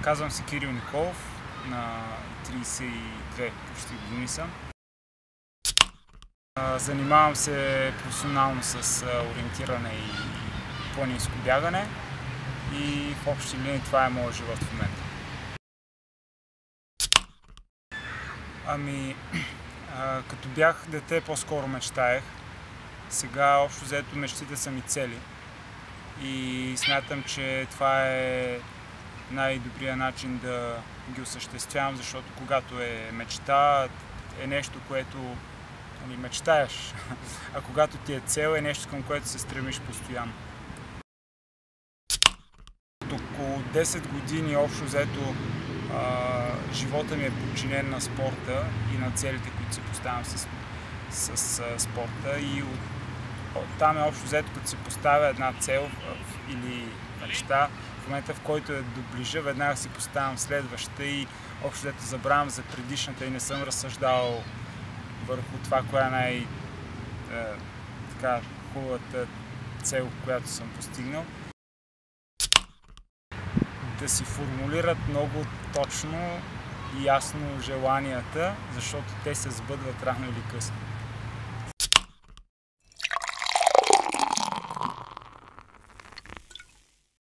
Казвам се Кирил Николов, на 32 почти години съм. Занимавам се професионално с ориентиране и планинско бягане и в общи линии това е моят живот в момента. Като бях дете, по-скоро мечтаех. Сега общо взето мечтите са ми цели и смятам, че това е най-добрият начин да ги осъществявам, защото когато е мечта, е нещо, което мечтаеш, а когато ти е цел, е нещо, към което се стремиш постоянно. От около 10 години общо взето живота ми е подчинен на спорта и на целите, които си поставям с спорта, и там е общо взето, като се поставя една цел или мечта, в момента, в който я доближа, веднага си поставям следващата и общо взето забравям за предишната и не съм разсъждавал върху това, коя е най-хубавата цел, която съм постигнал. Да си формулират много точно и ясно желанията, защото те се сбъдват рано или късно.